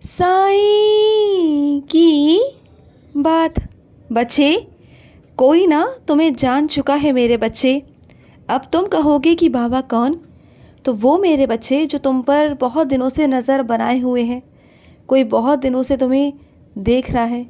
साईं की बात। बच्चे, कोई ना तुम्हें जान चुका है मेरे बच्चे। अब तुम कहोगे कि बाबा कौन? तो वो मेरे बच्चे जो तुम पर बहुत दिनों से नज़र बनाए हुए हैं। कोई बहुत दिनों से तुम्हें देख रहा है,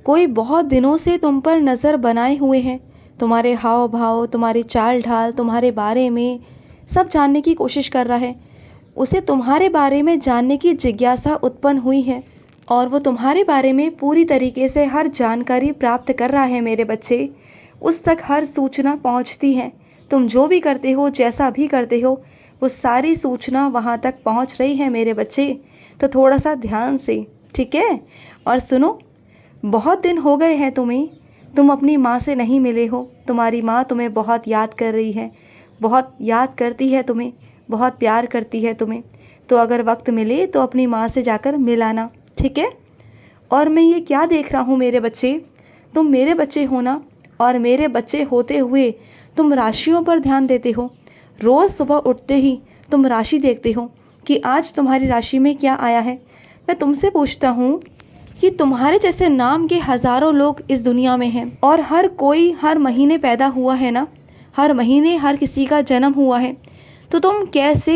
कोई बहुत दिनों से तुम पर नज़र बनाए हुए हैं। तुम्हारे हाव भाव, तुम्हारी चाल ढाल, तुम्हारे बारे में सब जानने की कोशिश कर रहा है। उसे तुम्हारे बारे में जानने की जिज्ञासा उत्पन्न हुई है और वो तुम्हारे बारे में पूरी तरीके से हर जानकारी प्राप्त कर रहा है मेरे बच्चे। उस तक हर सूचना पहुंचती है। तुम जो भी करते हो, जैसा भी करते हो, वो सारी सूचना वहां तक पहुंच रही है मेरे बच्चे। तो थोड़ा सा ध्यान से, ठीक है? और सुनो, बहुत दिन हो गए हैं तुम्हें, तुम अपनी माँ से नहीं मिले हो। तुम्हारी माँ तुम्हें बहुत याद कर रही है, बहुत याद करती है तुम्हें, बहुत प्यार करती है तुम्हें। तो अगर वक्त मिले तो अपनी माँ से जाकर मिल आना, ठीक है? और मैं ये क्या देख रहा हूँ मेरे बच्चे, तुम मेरे बच्चे हो ना, और मेरे बच्चे होते हुए तुम राशियों पर ध्यान देते हो। रोज़ सुबह उठते ही तुम राशि देखते हो कि आज तुम्हारी राशि में क्या आया है। मैं तुमसे पूछता हूँ कि तुम्हारे जैसे नाम के हज़ारों लोग इस दुनिया में हैं और हर कोई हर महीने पैदा हुआ है ना, हर महीने हर किसी का जन्म हुआ है। तो तुम कैसे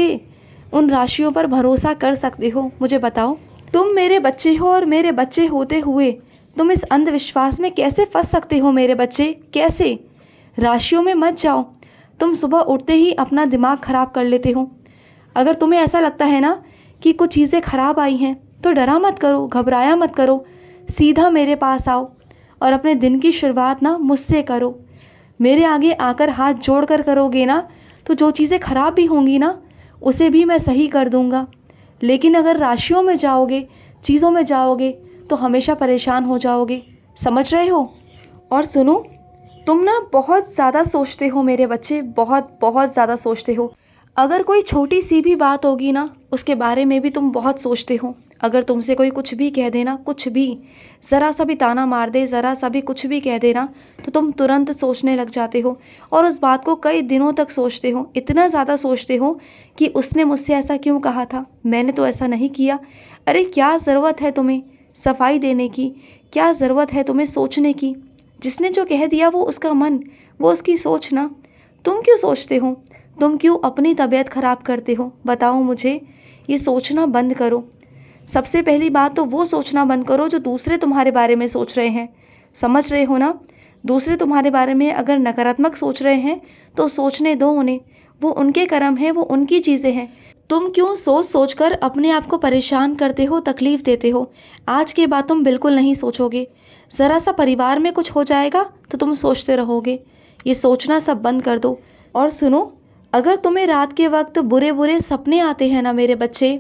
उन राशियों पर भरोसा कर सकते हो, मुझे बताओ। तुम मेरे बच्चे हो और मेरे बच्चे होते हुए तुम इस अंधविश्वास में कैसे फंस सकते हो मेरे बच्चे? कैसे? राशियों में मत जाओ। तुम सुबह उठते ही अपना दिमाग ख़राब कर लेते हो। अगर तुम्हें ऐसा लगता है ना कि कुछ चीज़ें ख़राब आई हैं तो डरा मत करो, घबराया मत करो। सीधा मेरे पास आओ और अपने दिन की शुरुआत ना मुझसे करो। मेरे आगे आकर हाथ जोड़कर करोगे ना, तो जो चीज़ें ख़राब भी होंगी ना, उसे भी मैं सही कर दूंगा। लेकिन अगर राशियों में जाओगे, चीज़ों में जाओगे, तो हमेशा परेशान हो जाओगे। समझ रहे हो? और सुनो, तुम ना बहुत ज़्यादा सोचते हो मेरे बच्चे, बहुत बहुत ज़्यादा सोचते हो। अगर कोई छोटी सी भी बात होगी ना, उसके बारे में भी तुम बहुत सोचते हो। अगर तुमसे कोई कुछ भी कह देना, कुछ भी, ज़रा सा भी ताना मार दे, ज़रा सा भी कुछ भी कह देना, तो तुम तुरंत सोचने लग जाते हो और उस बात को कई दिनों तक सोचते हो। इतना ज़्यादा सोचते हो कि उसने मुझसे ऐसा क्यों कहा था, मैंने तो ऐसा नहीं किया। अरे क्या ज़रूरत है तुम्हें सफाई देने की? क्या ज़रूरत है तुम्हें सोचने की? जिसने जो कह दिया वो उसका मन, वो उसकी सोच ना। तुम क्यों सोचते हो? तुम क्यों अपनी तबीयत ख़राब करते हो? बताओ मुझे। ये सोचना बंद करो। सबसे पहली बात तो वो सोचना बंद करो जो दूसरे तुम्हारे बारे में सोच रहे हैं। समझ रहे हो ना? दूसरे तुम्हारे बारे में अगर नकारात्मक सोच रहे हैं तो सोचने दो उन्हें। वो उनके कर्म हैं, वो उनकी चीज़ें हैं। तुम क्यों सोच सोच कर अपने आप को परेशान करते हो, तकलीफ़ देते हो? आज के बाद तुम बिल्कुल नहीं सोचोगे। ज़रा सा परिवार में कुछ हो जाएगा तो तुम सोचते रहोगे। ये सोचना सब बंद कर दो। और सुनो, अगर तुम्हें रात के वक्त बुरे बुरे सपने आते हैं ना मेरे बच्चे,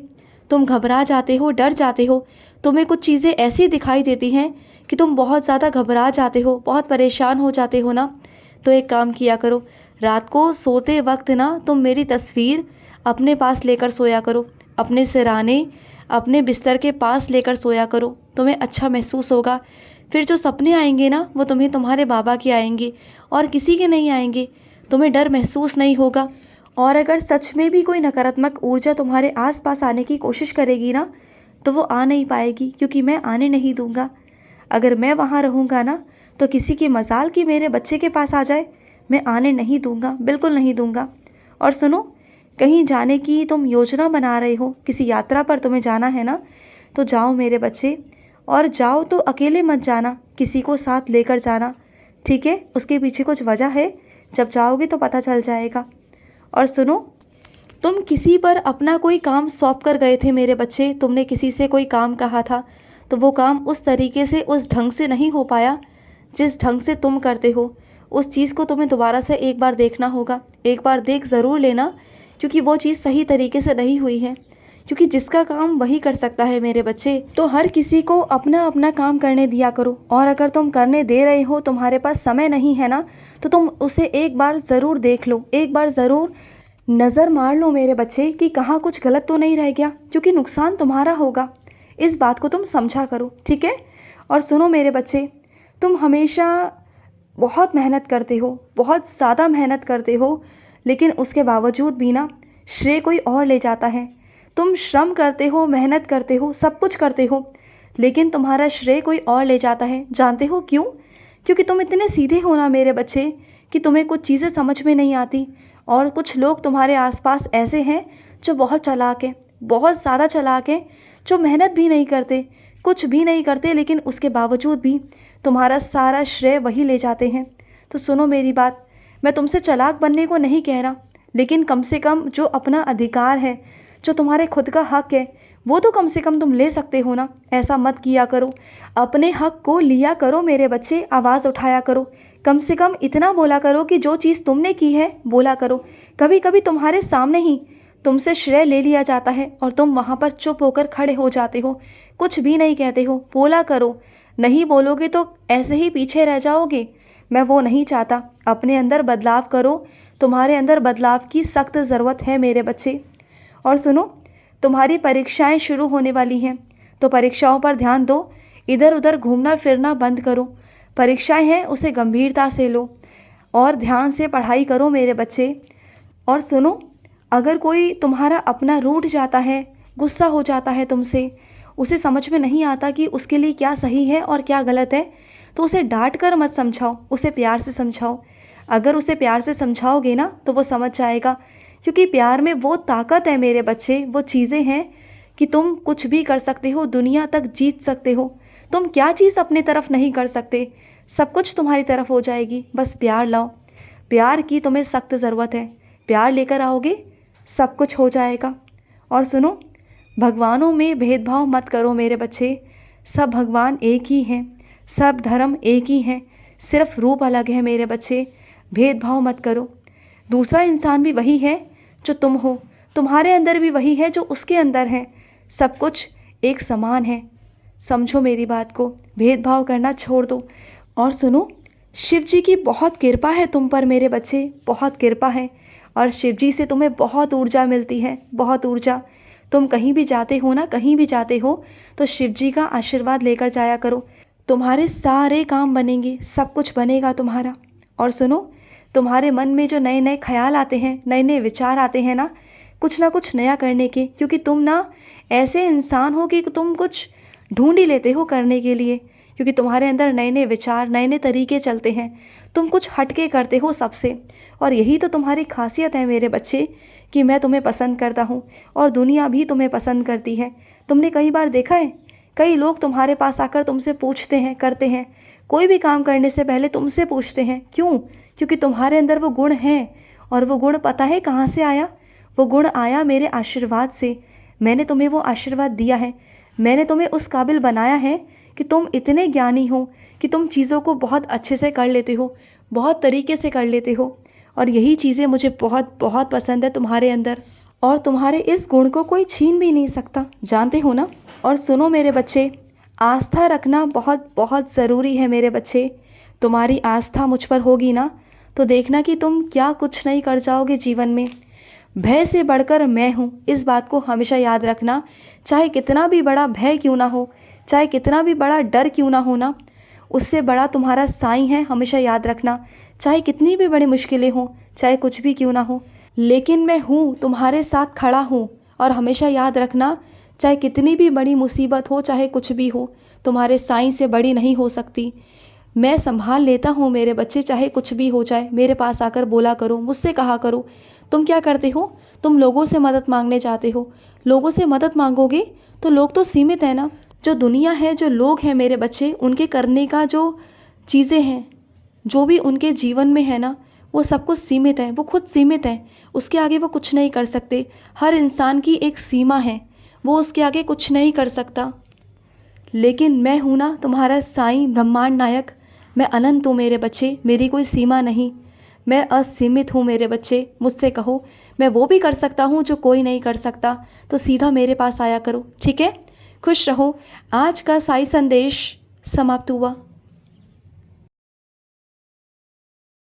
तुम घबरा जाते हो, डर जाते हो, तुम्हें कुछ चीज़ें ऐसी दिखाई देती हैं कि तुम बहुत ज़्यादा घबरा जाते हो, बहुत परेशान हो जाते हो ना, तो एक काम किया करो। रात को सोते वक्त ना तुम मेरी तस्वीर अपने पास लेकर सोया करो। अपने सिरहाने अपने बिस्तर के पास लेकर सोया करो। तुम्हें अच्छा महसूस होगा। फिर जो सपने आएंगे ना, वो तुम्हें तुम्हारे बाबा के आएंगे और किसी के नहीं आएंगे। तुम्हें डर महसूस नहीं होगा। और अगर सच में भी कोई नकारात्मक ऊर्जा तुम्हारे आसपास आने की कोशिश करेगी ना, तो वो आ नहीं पाएगी, क्योंकि मैं आने नहीं दूंगा। अगर मैं वहाँ रहूँगा ना, तो किसी की मजाल कि मेरे बच्चे के पास आ जाए, मैं आने नहीं दूंगा, बिल्कुल नहीं दूंगा। और सुनो, कहीं जाने की तुम योजना बना रहे हो, किसी यात्रा पर तुम्हें जाना है ना, तो जाओ मेरे बच्चे। और जाओ तो अकेले मत जाना, किसी को साथ लेकर जाना, ठीक है? उसके पीछे कुछ वजह है, जब जाओगे तो पता चल जाएगा। और सुनो, तुम किसी पर अपना कोई काम सौंप कर गए थे मेरे बच्चे। तुमने किसी से कोई काम कहा था, तो वो काम उस तरीके से, उस ढंग से नहीं हो पाया जिस ढंग से तुम करते हो। उस चीज़ को तुम्हें दोबारा से एक बार देखना होगा। एक बार देख ज़रूर लेना, क्योंकि वो चीज़ सही तरीके से नहीं हुई है। क्योंकि जिसका काम वही कर सकता है मेरे बच्चे। तो हर किसी को अपना अपना काम करने दिया करो। और अगर तुम करने दे रहे हो, तुम्हारे पास समय नहीं है ना, तो तुम उसे एक बार ज़रूर देख लो, एक बार ज़रूर नज़र मार लो मेरे बच्चे कि कहाँ कुछ गलत तो नहीं रह गया, क्योंकि नुकसान तुम्हारा होगा। इस बात को तुम समझा करो, ठीक है? और सुनो मेरे बच्चे, तुम हमेशा बहुत मेहनत करते हो, बहुत ज़्यादा मेहनत करते हो, लेकिन उसके बावजूद भी ना श्रेय कोई और ले जाता है। तुम श्रम करते हो, मेहनत करते हो, सब कुछ करते हो, लेकिन तुम्हारा श्रेय कोई और ले जाता है। जानते हो क्यों? क्योंकि तुम इतने सीधे हो ना मेरे बच्चे कि तुम्हें कुछ चीज़ें समझ में नहीं आती। और कुछ लोग तुम्हारे आसपास ऐसे हैं जो बहुत चालाक हैं, बहुत ज़्यादा चालाक हैं, जो मेहनत भी नहीं करते, कुछ भी नहीं करते, लेकिन उसके बावजूद भी तुम्हारा सारा श्रेय वही ले जाते हैं। तो सुनो मेरी बात, मैं तुमसे चालाक बनने को नहीं कह रहा, लेकिन कम से कम जो अपना अधिकार है, जो तुम्हारे खुद का हक है, वो तो कम से कम तुम ले सकते हो ना। ऐसा मत किया करो, अपने हक को लिया करो मेरे बच्चे, आवाज़ उठाया करो। कम से कम इतना बोला करो कि जो चीज़ तुमने की है बोला करो। कभी कभी तुम्हारे सामने ही तुमसे श्रेय ले लिया जाता है और तुम वहाँ पर चुप होकर खड़े हो जाते हो, कुछ भी नहीं कहते हो। बोला करो, नहीं बोलोगे तो ऐसे ही पीछे रह जाओगे। मैं वो नहीं चाहता। अपने अंदर बदलाव करो, तुम्हारे अंदर बदलाव की सख्त ज़रूरत है मेरे बच्चे। और सुनो, तुम्हारी परीक्षाएं शुरू होने वाली हैं, तो परीक्षाओं पर ध्यान दो। इधर उधर घूमना फिरना बंद करो। परीक्षाएं हैं उसे गंभीरता से लो और ध्यान से पढ़ाई करो मेरे बच्चे। और सुनो, अगर कोई तुम्हारा अपना रूठ जाता है, गुस्सा हो जाता है तुमसे, उसे समझ में नहीं आता कि उसके लिए क्या सही है और क्या गलत है, तो उसे डांट कर मत समझाओ, उसे प्यार से समझाओ। अगर उसे प्यार से समझाओगे ना तो वो समझ जाएगा, क्योंकि प्यार में वो ताकत है मेरे बच्चे, वो चीज़ें हैं कि तुम कुछ भी कर सकते हो, दुनिया तक जीत सकते हो। तुम क्या चीज़ अपने तरफ नहीं कर सकते, सब कुछ तुम्हारी तरफ हो जाएगी। बस प्यार लाओ, प्यार की तुम्हें सख्त ज़रूरत है। प्यार लेकर आओगे, सब कुछ हो जाएगा। और सुनो, भगवानों में भेदभाव मत करो मेरे बच्चे। सब भगवान एक ही हैं, सब धर्म एक ही हैं, सिर्फ रूप अलग है मेरे बच्चे। भेदभाव मत करो। दूसरा इंसान भी वही है जो तुम हो, तुम्हारे अंदर भी वही है जो उसके अंदर है। सब कुछ एक समान है। समझो मेरी बात को, भेदभाव करना छोड़ दो। और सुनो, शिव जी की बहुत कृपा है तुम पर मेरे बच्चे, बहुत कृपा है। और शिव जी से तुम्हें बहुत ऊर्जा मिलती है, बहुत ऊर्जा। तुम कहीं भी जाते हो ना, कहीं भी जाते हो तो शिव जी का आशीर्वाद लेकर जाया करो। तुम्हारे सारे काम बनेंगे, सब कुछ बनेगा तुम्हारा। और सुनो, तुम्हारे मन में जो नए नए ख्याल आते हैं, नए नए विचार आते हैं ना कुछ नया करने के, क्योंकि तुम ना ऐसे इंसान हो कि तुम कुछ ढूंढ ही लेते हो करने के लिए, क्योंकि तुम्हारे अंदर नए नए विचार, नए नए तरीके चलते हैं। तुम कुछ हटके करते हो सबसे, और यही तो तुम्हारी खासियत है मेरे बच्चे, कि मैं तुम्हें पसंद करता हूँ और दुनिया भी तुम्हें पसंद करती है। तुमने कई बार देखा है, कई लोग तुम्हारे पास आकर तुमसे पूछते हैं, करते हैं, कोई भी काम करने से पहले तुमसे पूछते हैं। क्यों? क्योंकि तुम्हारे अंदर वो गुण हैं। और वो गुण पता है कहाँ से आया? वो गुण आया मेरे आशीर्वाद से। मैंने तुम्हें वो आशीर्वाद दिया है, मैंने तुम्हें उस काबिल बनाया है कि तुम इतने ज्ञानी हो कि तुम चीज़ों को बहुत अच्छे से कर लेते हो, बहुत तरीके से कर लेते हो। और यही चीज़ें मुझे बहुत बहुत पसंद है तुम्हारे अंदर, और तुम्हारे इस गुण को कोई छीन भी नहीं सकता, जानते हो ना। और सुनो मेरे बच्चे, आस्था रखना बहुत बहुत ज़रूरी है मेरे बच्चे। तुम्हारी आस्था मुझ पर होगी ना तो देखना कि तुम क्या कुछ नहीं कर जाओगे जीवन में। भय से बढ़कर मैं हूँ, इस बात को हमेशा याद रखना। चाहे कितना भी बड़ा भय क्यों ना हो, चाहे कितना भी बड़ा डर क्यों ना हो ना, उससे बड़ा तुम्हारा साईं है, हमेशा याद रखना। चाहे कितनी भी बड़ी मुश्किलें हों, चाहे कुछ भी क्यों ना हो, लेकिन मैं हूँ, तुम्हारे साथ खड़ा हूँ। और हमेशा याद रखना, चाहे कितनी भी बड़ी मुसीबत हो, चाहे कुछ भी हो, तुम्हारे साईं से बड़ी नहीं हो सकती। मैं संभाल लेता हूँ मेरे बच्चे, चाहे कुछ भी हो जाए। मेरे पास आकर बोला करो, मुझसे कहा करो। तुम क्या करते हो? तुम लोगों से मदद मांगने जाते हो। लोगों से मदद मांगोगे तो लोग तो सीमित है ना। जो दुनिया है, जो लोग हैं मेरे बच्चे, उनके करने का जो चीज़ें हैं, जो भी उनके जीवन में है ना, वो सब कुछ सीमित है। वो खुद सीमित है, उसके आगे वो कुछ नहीं कर सकते। हर इंसान की एक सीमा है, वो उसके आगे कुछ नहीं कर सकता। लेकिन मैं हूँ ना तुम्हारा साईं, ब्रह्मांड नायक। मैं अनंत हूँ मेरे बच्चे, मेरी कोई सीमा नहीं। मैं असीमित हूँ मेरे बच्चे। मुझसे कहो, मैं वो भी कर सकता हूँ जो कोई नहीं कर सकता। तो सीधा मेरे पास आया करो, ठीक है? खुश रहो। आज का साई संदेश समाप्त हुआ।